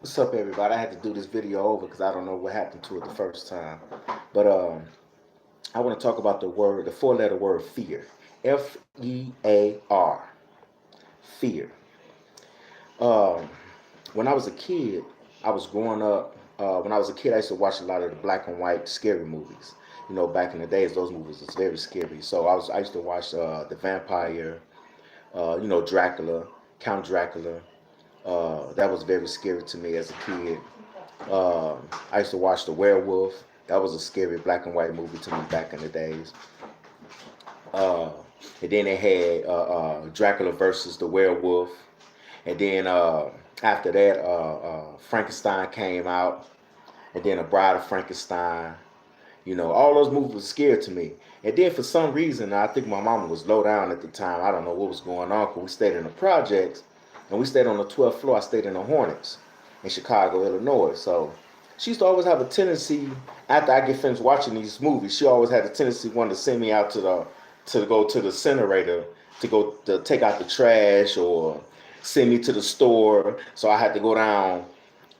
What's up, everybody? I had to do this video over because I don't know what happened to it the first time. But I want to talk about the four-letter word fear. F-E-A-R. Fear. Um, when I was a kid, I was growing up. When I was a kid, I used to watch a lot of the black and white scary movies. You know, back in the days, those movies was very scary. So I used to watch the Vampire, Dracula, Count Dracula. That was very scary to me as a kid. I used to watch The Werewolf. That was a scary black and white movie to me back in the days. Uh, and then they had Dracula versus the Werewolf. And then after that, Frankenstein came out. And then A Bride of Frankenstein. You know, all those movies were scary to me. And then for some reason, I think my mama was low down at the time. I don't know what was going on because we stayed in the projects. And we stayed on the 12th floor. I stayed in the Hornets in Chicago, Illinois. So she used to always have a tendency, after I get finished watching these movies, she always had a tendency wanting to send me out to go to the incinerator to go to take out the trash or send me to the store. So I had to go down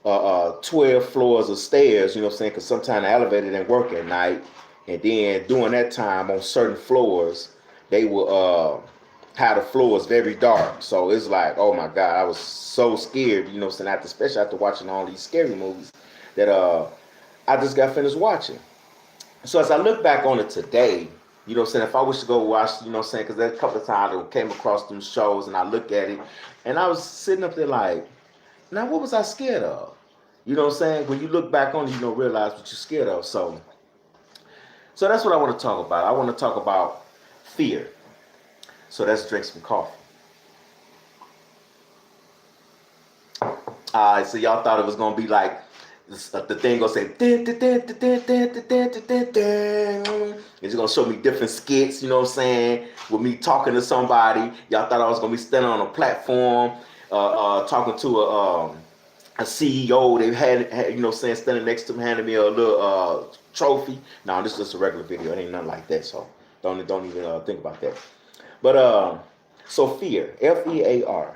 12 floors of stairs, you know what I'm saying? Because sometimes the elevator didn't work at night. And then during that time on certain floors, they will have the floors very dark. So it's like, oh my God, I was so scared, you know what I'm saying? Especially after watching all these scary movies that I just got finished watching. So as I look back on it today, you know what I'm saying, if I wish to go watch, you know what I'm saying, because there's a couple of times I came across them shows and I look at it and I was sitting up there like, now what was I scared of? You know what I'm saying? When you look back on it, you don't realize what you're scared of. So that's what I want to talk about. I want to talk about fear. So let's drink some coffee. So y'all thought it was gonna be like the thing gonna say dun, dun, dun, dun, dun, dun, dun, dun, dun, dun. It's gonna show me different skits, you know what I'm saying, with me talking to somebody. Y'all thought I was gonna be standing on a platform, talking to a CEO. They had, you know what I'm saying, standing next to him, handing me a little trophy. No, this is just a regular video. It ain't nothing like that, so don't even think about that. But so fear, F-E-A-R.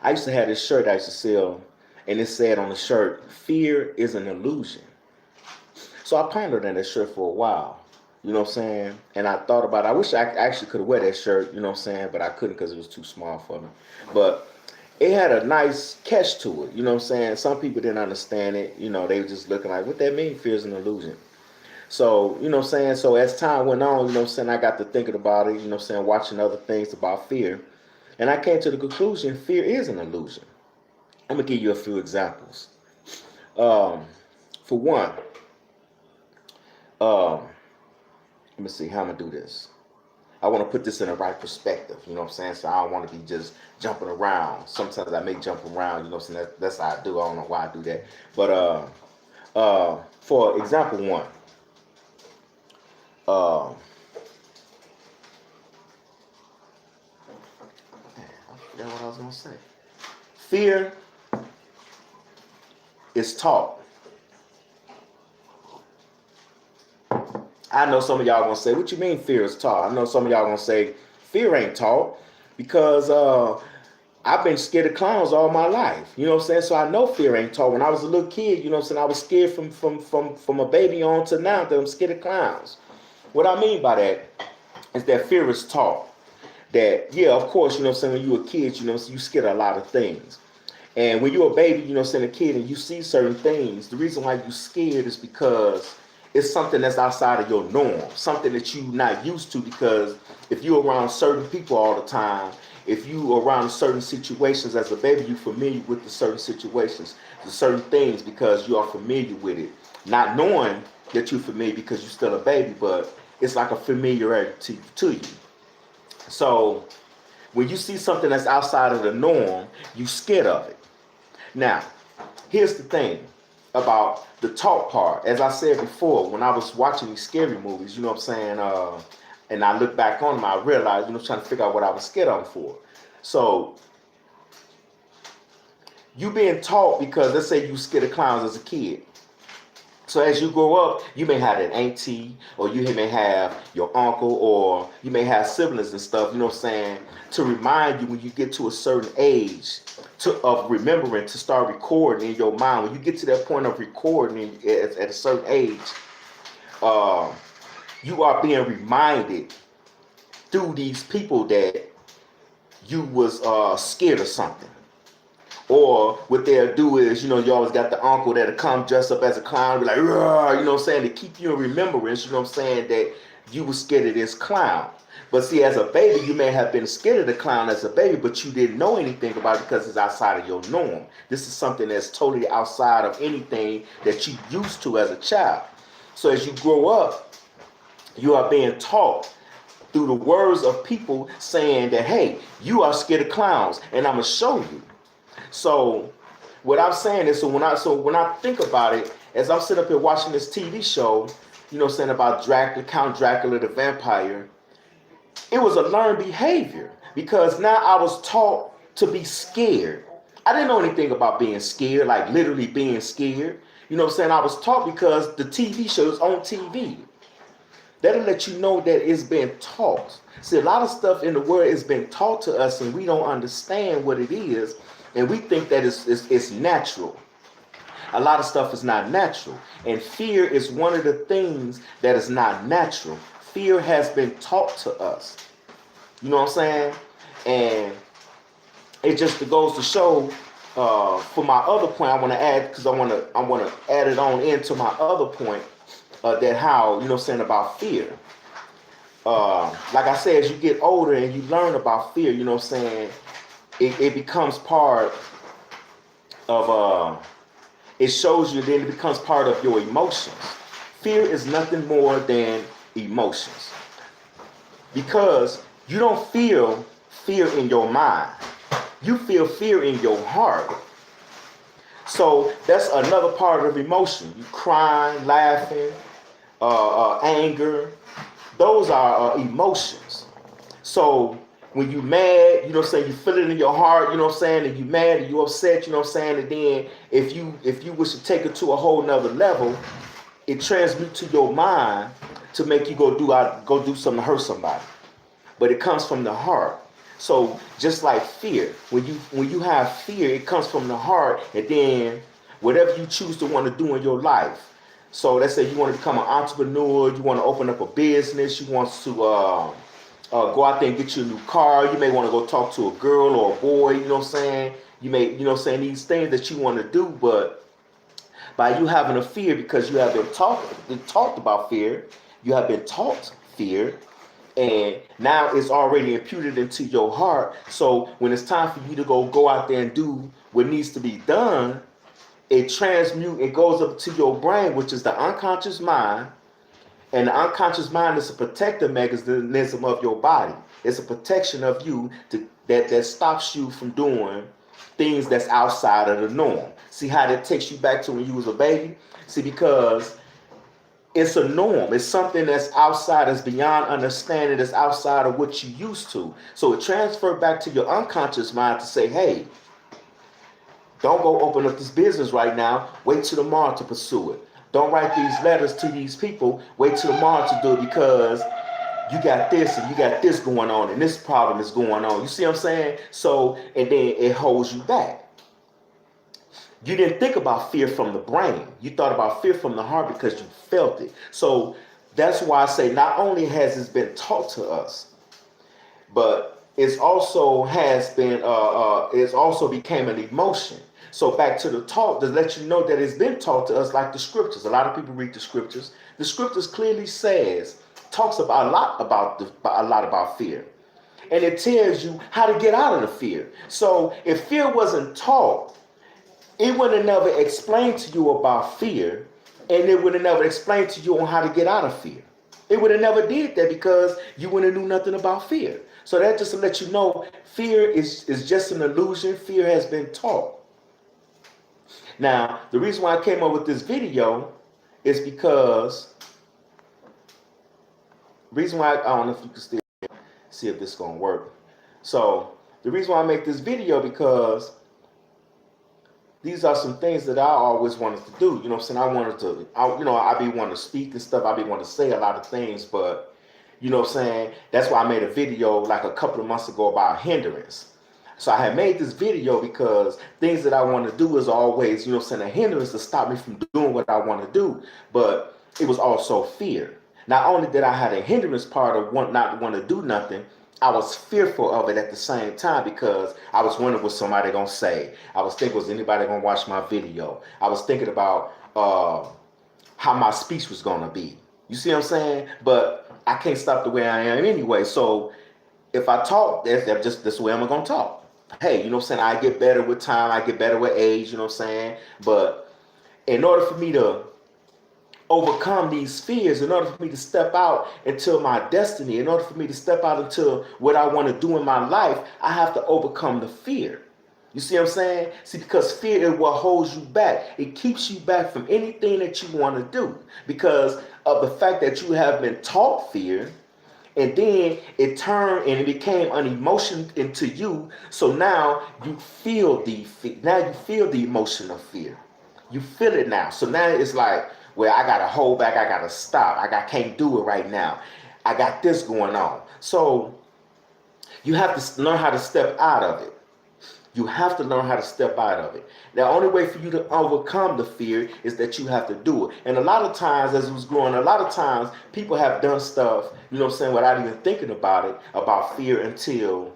I used to have this shirt I used to sell, and it said on the shirt, "Fear is an illusion." So I pondered on that shirt for a while, you know what I'm saying? And I thought about it. I wish I actually could have wear that shirt, you know what I'm saying, but I couldn't because it was too small for me. But it had a nice catch to it, you know what I'm saying? Some people didn't understand it, you know, they were just looking like, what that mean, fear is an illusion? So, you know what I'm saying? So as time went on, you know what I'm saying, I got to thinking about it, you know what I'm saying, watching other things about fear. And I came to the conclusion fear is an illusion. I'm going to give you a few examples. Um, for one, um, let me see how I'm going to do this. I want to put this in the right perspective, you know what I'm saying? So I don't want to be just jumping around. Sometimes I may jump around, you know what I'm saying? That's how I do. I don't know why I do that. But for example one, uh, I forgot what I was going to say. Fear is taught. I know some of y'all gonna say, "What you mean fear is taught?" I know some of y'all gonna say, "Fear ain't taught," because I've been scared of clowns all my life. You know what I'm saying? So I know fear ain't taught. When I was a little kid, you know what I'm saying, I was scared from a baby on to now that I'm scared of clowns. What I mean by that is that fear is taught. That yeah, of course, you know what I'm saying, when you were a kid, you know, you scared of a lot of things. And when you're a baby, you know, saying a kid, and you see certain things, the reason why you're scared is because it's something that's outside of your norm, something that you're not used to. Because if you're around certain people all the time, if you around certain situations as a baby, you're familiar with the certain situations, the certain things, because you are familiar with it, not knowing that you're familiar because you're still a baby, but it's like a familiarity to you. So when you see something that's outside of the norm, you scared of it. Now, here's the thing about the talk part. As I said before, when I was watching these scary movies, you know what I'm saying, and I look back on them, I realized, you know, trying to figure out what I was scared of for. So, you being taught because let's say you scared of clowns as a kid. So as you grow up, you may have an auntie, or you may have your uncle, or you may have siblings and stuff, you know what I'm saying, to remind you when you get to a certain age of remembering to start recording in your mind. When you get to that point of recording at a certain age, uh, you are being reminded through these people that you was scared of something. Or what they'll do is, you always got the uncle that'll come dressed up as a clown, be like, "Rah," you know what I'm saying, to keep you in remembrance, you know what I'm saying, that you were scared of this clown. But see, as a baby, you may have been scared of the clown as a baby, but you didn't know anything about it because it's outside of your norm. This is something that's totally outside of anything that you used to as a child. So as you grow up, you are being taught through the words of people saying that, hey, you are scared of clowns, and I'm gonna show you. So what I'm saying is, so when I think about it, as I'm sitting up here watching this TV show, saying about Dracula, Count Dracula the vampire, it was a learned behavior because now I was taught to be scared. I didn't know anything about being scared, like literally being scared. You know what I'm saying? I was taught because the TV shows on TV. That'll let you know that it's been taught. See, a lot of stuff in the world has been taught to us and we don't understand what it is, and we think that it's natural. A lot of stuff is not natural. And fear is one of the things that is not natural. Fear has been taught to us. You know what I'm saying? And it just goes to show, for my other point I want to add, because I want to add it on into my other point, that how, about fear. Like I said, as you get older and you learn about fear, it becomes part of, it shows you, then it becomes part of your emotions. Fear is nothing more than emotions. Because you don't feel fear in your mind. You feel fear in your heart. So that's another part of emotion. You crying, laughing, anger. Those are emotions. So when you mad, you feel it in your heart, and you mad and you upset, and then if you wish to take it to a whole nother level, it transmutes to your mind to make you go do something to hurt somebody. But it comes from the heart. So just like fear, when you have fear, it comes from the heart, and then whatever you choose to want to do in your life. So let's say you want to become an entrepreneur, you want to open up a business, you want to go out there and get you a new car. You may want to go talk to a girl or a boy, You may, these things that you want to do, but by you having a fear, because you have been taught about fear, you have been taught fear, and now it's already imputed into your heart. So when it's time for you to go out there and do what needs to be done, it goes up to your brain, which is the unconscious mind. And the unconscious mind is a protective mechanism of your body. It's a protection of you that stops you from doing things that's outside of the norm. See how that takes you back to when you was a baby? See, because it's a norm. It's something that's outside, that's beyond understanding, that's outside of what you used to. So it transferred back to your unconscious mind to say, hey, don't go open up this business right now. Wait till tomorrow to pursue it. Don't write these letters to these people. Wait till tomorrow to do it because you got this and you got this going on and this problem is going on. You see what I'm saying? So, and then it holds you back. You didn't think about fear from the brain. You thought about fear from the heart because you felt it. So that's why I say not only has this been taught to us, but it's also became an emotion. So back to the talk to let you know that it's been taught to us, like the scriptures. A lot of people read the scriptures. The scriptures clearly talks about a lot about fear, and it tells you how to get out of the fear. So if fear wasn't taught, it would have never explained to you about fear, and it would have never explained to you on how to get out of fear. It would have never did that because you wouldn't have knew nothing about fear. So that just to let you know, fear is just an illusion. Fear has been taught. Now, the reason why I came up with this video is because, I don't know if you can still see if this is going to work. So the reason why I make this video because these are some things that I always wanted to do. You know what I'm saying? I wanted to, I be wanting to speak and stuff. I be wanting to say a lot of things, but you know what I'm saying? That's why I made a video like a couple of months ago about hindrance. So I had made this video because things that I want to do is always, you know what I'm saying, a hindrance to stop me from doing what I want to do. But it was also fear. Not only did I have a hindrance part of not want to do nothing, I was fearful of it at the same time because I was wondering what somebody gonna say. I was thinking, was anybody gonna watch my video? I was thinking about how my speech was gonna be. You see what I'm saying? But I can't stop the way I am anyway. So if I talk, that's just this way I'm gonna talk. Hey, you know what I'm saying? I get better with time, I get better with age, you know what I'm saying? But in order for me to overcome these fears, in order for me to step out into my destiny, in order for me to step out into what I want to do in my life, I have to overcome the fear. You see what I'm saying? See, because fear is what holds you back. It keeps you back from anything that you want to do because of the fact that you have been taught fear. And then it turned and it became an emotion into you. So now you feel the emotion of fear. You feel it now. So now it's like, well, I gotta hold back, I gotta stop. Can't do it right now. I got this going on. So you have to learn how to step out of it. You have to learn how to step out of it. The only way for you to overcome the fear is that you have to do it. And a lot of times, as it was growing, a lot of times people have done stuff, you know what I'm saying, without even thinking about it, about fear until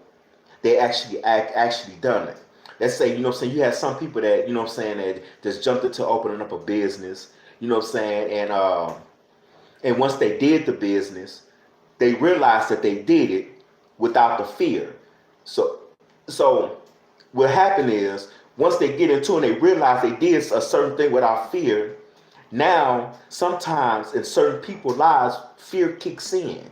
they actually done it. Let's say, you know what I'm saying, you have some people that, you know what I'm saying, that just jumped into opening up a business, you know what I'm saying, and once they did the business, they realized that they did it without the fear. So so what happened is once they get into it and they realize they did a certain thing without fear, now sometimes in certain people's lives, fear kicks in.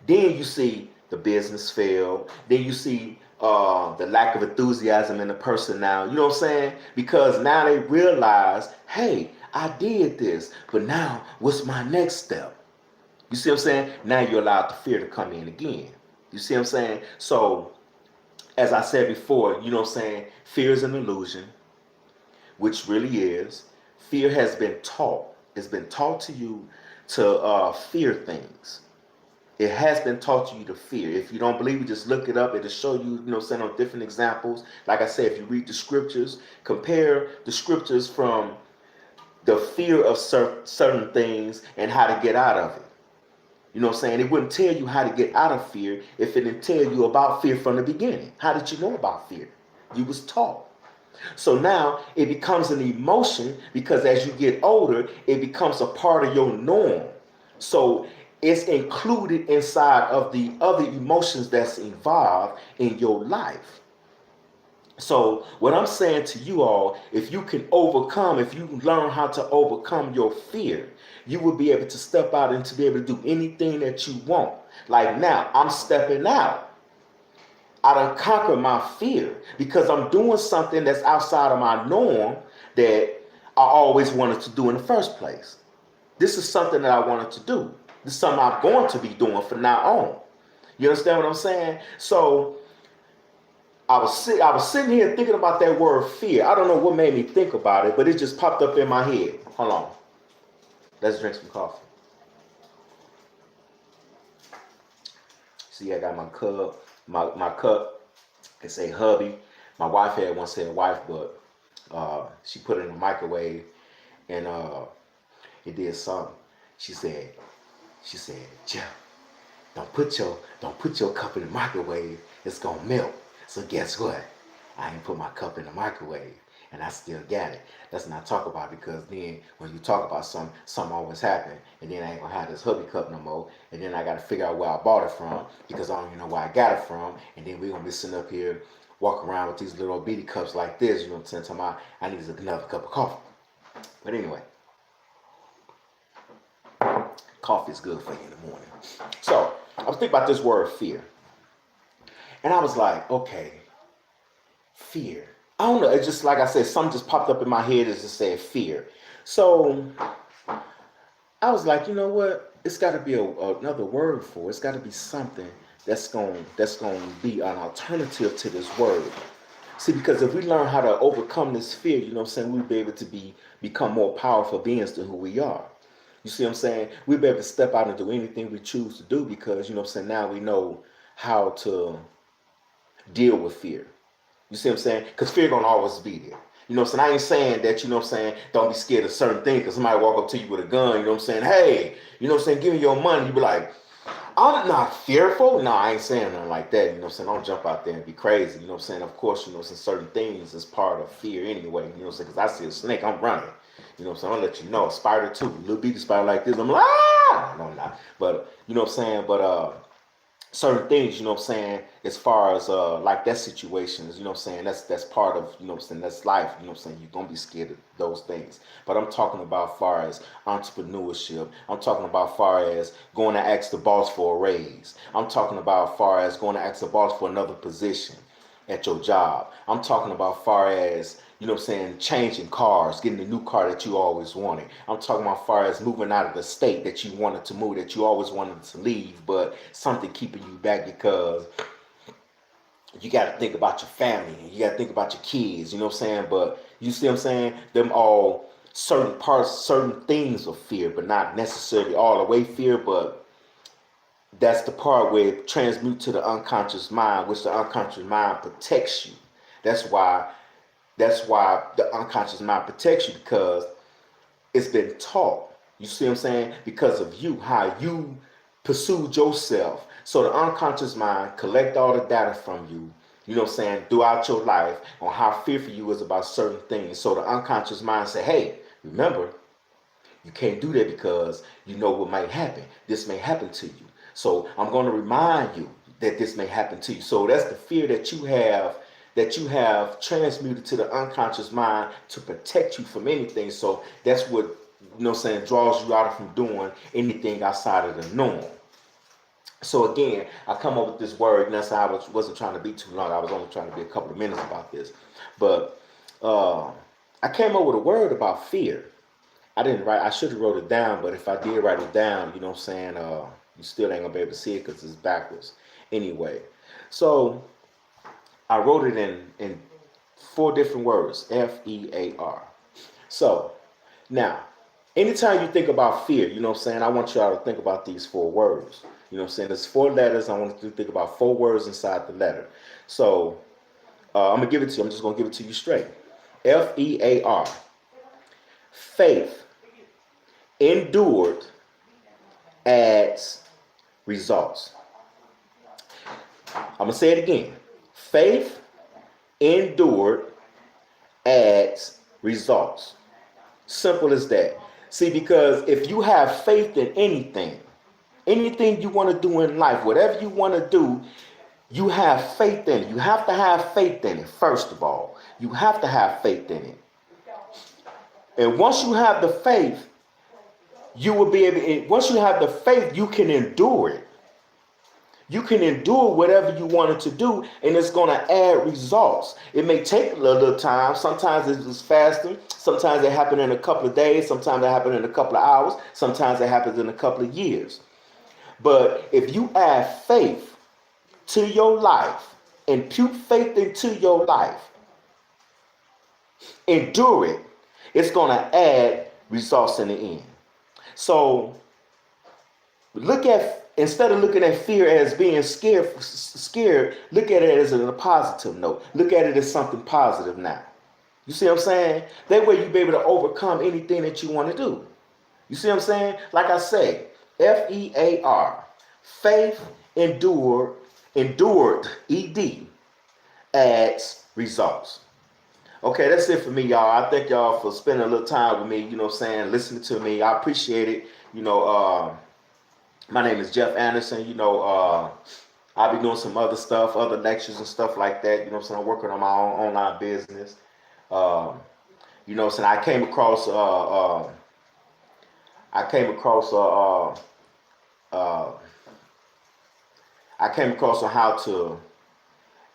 Then you see the business fail. Then you see the lack of enthusiasm in the person now. You know what I'm saying? Because now they realize, hey, I did this, but now what's my next step? You see what I'm saying? Now you're allowed the fear to come in again. You see what I'm saying? So, as I said before, you know what I'm saying? Fear is an illusion, which really is. Fear has been taught. It's been taught to you to fear things. It has been taught to you to fear. If you don't believe it, just look it up. It'll show you, you know, send on different examples. Like I said, if you read the scriptures, compare the scriptures from the fear of certain things and how to get out of it. You know what I'm saying? It wouldn't tell you how to get out of fear if it didn't tell you about fear from the beginning. How did you know about fear? You was taught. So now it becomes an emotion because as you get older, it becomes a part of your norm. So it's included inside of the other emotions that's involved in your life. So what I'm saying to you all, if you can overcome, if you learn how to overcome your fear, you will be able to step out and to be able to do anything that you want. Like now, I'm stepping out. I done conquered my fear because I'm doing something that's outside of my norm that I always wanted to do in the first place. This is something that I wanted to do. This is something I'm going to be doing from now on. You understand what I'm saying? So I was sitting here thinking about that word fear. I don't know what made me think about it, but it just popped up in my head. Hold on. Let's drink some coffee. See, I got my cup. My cup. It say hubby. My wife had once said wife, but she put it in the microwave and it did something. She said, Jeff, don't put your cup in the microwave. It's gonna melt. So guess what? I ain't put my cup in the microwave and I still got it. Let's not talk about it because then when you talk about something always happen and then I ain't gonna have this hubby cup no more and then I gotta figure out where I bought it from because I don't even know where I got it from and then we're gonna be sitting up here walking around with these little bitty cups like this, you know what I'm saying? Talking about I need another cup of coffee. But anyway, coffee is good for you in the morning. So I was thinking about this word fear. And I was like, okay, fear. I don't know. It's just like I said, something just popped up in my head as just said fear. So I was like, you know what? It's got to be another word for it. It's got to be something that's going to be an alternative to this word. See, because if we learn how to overcome this fear, you know what I'm saying, we'll be able to become more powerful beings than who we are. You see what I'm saying? We'll be able to step out and do anything we choose to do because, you know what I'm saying, now we know how to deal with fear. You see what I'm saying? Because fear gonna always be there. You know what I'm saying? I ain't saying that, you know what I'm saying, don't be scared of certain things because somebody walk up to you with a gun, you know what I'm saying, hey, you know what I'm saying, give me your money. You be like, I'm not fearful. No, I ain't saying nothing like that. You know what I'm saying? Don't jump out there and be crazy. You know what I'm saying? Of course, you know what I'm saying, certain things is part of fear anyway. You know what I'm saying? Because I see a snake, I'm running. You know what I'm saying? I'll let you know. A spider too. A little bitty spider like this. I'm like, ah! No, I'm not. But, you know what I'm saying? But, certain things, you know what I'm saying, as far as like that situations, you know what I'm saying, that's part of, you know what I'm saying, that's life, you know what I'm saying, you're gonna be scared of those things. But I'm talking about far as entrepreneurship, I'm talking about far as going to ask the boss for a raise, I'm talking about far as going to ask the boss for another position at your job. I'm talking about far as, you know what I'm saying, changing cars, getting the new car that you always wanted. I'm talking about far as moving out of the state that you wanted to move, that you always wanted to leave, but something keeping you back because you got to think about your family. You got to think about your kids, you know what I'm saying? But you see what I'm saying? Them all certain parts, certain things of fear, but not necessarily all the way fear, but that's the part where it transmutes to the unconscious mind, which the unconscious mind protects you. That's why the unconscious mind protects you because it's been taught. You see what I'm saying? Because of you, how you pursued yourself. So the unconscious mind collect all the data from you, you know what I'm saying, throughout your life on how fearful you is about certain things. So the unconscious mind say, hey, remember, you can't do that because you know what might happen. This may happen to you. So I'm going to remind you that this may happen to you. So that's the fear that you have transmuted to the unconscious mind to protect you from anything. So that's what, you know what I'm saying, draws you out from doing anything outside of the norm. So again, I come up with this word, and that's how wasn't trying to be too long. I was only trying to be a couple of minutes about this. But I came up with a word about fear. I didn't write. I should have wrote it down, but if I did write it down, you know what I'm saying, you still ain't gonna be able to see it because it's backwards. Anyway, so I wrote it in four different words: F-E-A-R. So now, anytime you think about fear, you know what I'm saying, I want y'all to think about these four words. You know what I'm saying? There's four letters. I want you to think about four words inside the letter. So I'm gonna give it to you. I'm just gonna give it to you straight. F-E-A-R. Faith endured adds results. I'm going to say it again. Faith endured adds results. Simple as that. See, because if you have faith in anything you want to do in life, whatever you want to do, you have faith in it. You have to have faith in it, first of all. You have to have faith in it. And once you have the faith, you will be able, once you have the faith, you can endure it. You can endure whatever you wanted to do, and it's going to add results. It may take a little time. Sometimes it's faster. Sometimes it happens in a couple of days. Sometimes it happens in a couple of hours. Sometimes it happens in a couple of years. But if you add faith to your life, impute faith into your life, endure it, it's going to add results in the end. So instead of looking at fear as being scared, look at it as a positive note. Look at it as something positive now. You see what I'm saying? That way you'll be able to overcome anything that you want to do. You see what I'm saying? Like I say, F-E-A-R. Faith endured, E-D, adds results. Okay, that's it for me, y'all. I thank y'all for spending a little time with me, you know what I'm saying, listening to me. I appreciate it. You know, my name is Jeff Anderson. You know, I'll be doing some other stuff, other lectures and stuff like that. You know what I'm saying? I'm working on my own online business. You know what I'm saying? I came across on how to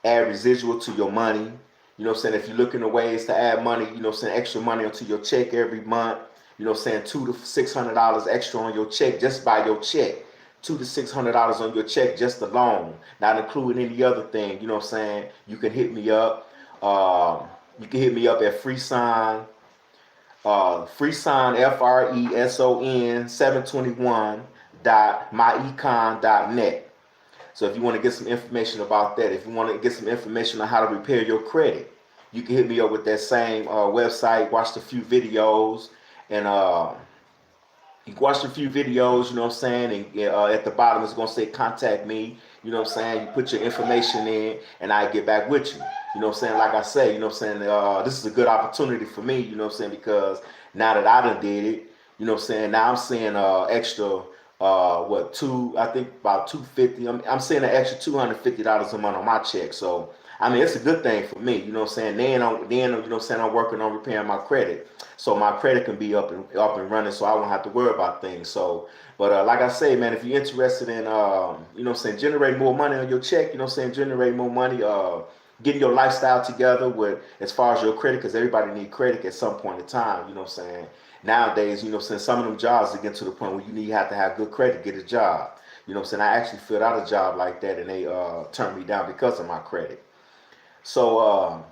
add residual to your money. You know what I'm saying? If you're looking at ways to add money, you know what I'm saying, extra money onto your check every month. You know what I'm saying? $200 to $600 extra on your check, just by your check. $200 to $600 on your check just alone, not including any other thing. You know what I'm saying? You can hit me up. You can hit me up at Freesign FRESON 721 myecon.net. So if you want to get some information about that, if you want to get some information on how to repair your credit, you can hit me up with that same website. Watch a few videos, and you watch a few videos, you know what I'm saying, and at the bottom it's gonna say contact me, you know what I'm saying. You put your information in, and I get back with you. You know what I'm saying. Like I say, you know what I'm saying. This is a good opportunity for me, you know what I'm saying, because now that I done did it, you know what I'm saying. Now I'm seeing extra, what two? I think about 250. I'm seeing an extra $250 a month on my check. So I mean, it's a good thing for me, you know what I'm saying. Then you know what I'm saying, I'm working on repairing my credit, so my credit can be up and running, so I won't have to worry about things. So, but like I say, man, if you're interested in, you know what I'm saying, generating more money on your check, you know what I'm saying, generate more money, getting your lifestyle together with as far as your credit, because everybody need credit at some point in time, you know what I'm saying. Nowadays, you know what I'm saying, some of them jobs to get to the point where you have to have good credit to get a job. You know what I'm saying. I actually filled out a job like that, and they turned me down because of my credit. So,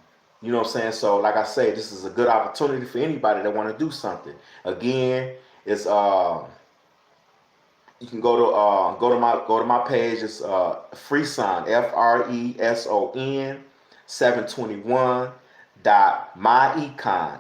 you know what I'm saying? So, like I say, this is a good opportunity for anybody that want to do something. Again, it's you can go to my page. It's Freeson FRESON 721 myecon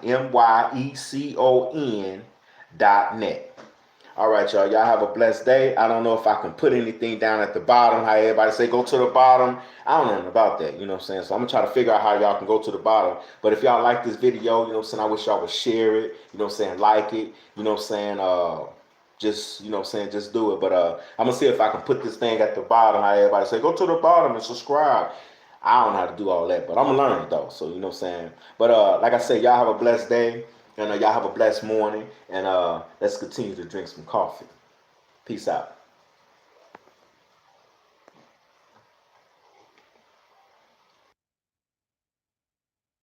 All right, y'all. Y'all have a blessed day. I don't know if I can put anything down at the bottom. How everybody say go to the bottom. I don't know nothing about that. You know what I'm saying? So I'm gonna try to figure out how y'all can go to the bottom. But if y'all like this video, you know what I'm saying, I wish y'all would share it. You know what I'm saying? Like it. You know what I'm saying? Just, you know what I'm saying, just do it. But I'm gonna see if I can put this thing at the bottom. How everybody say go to the bottom and subscribe. I don't know how to do all that, but I'm gonna learn it though. So you know what I'm saying. But like I said, y'all have a blessed day, and y'all have a blessed morning, and let's continue to drink some coffee. Peace out.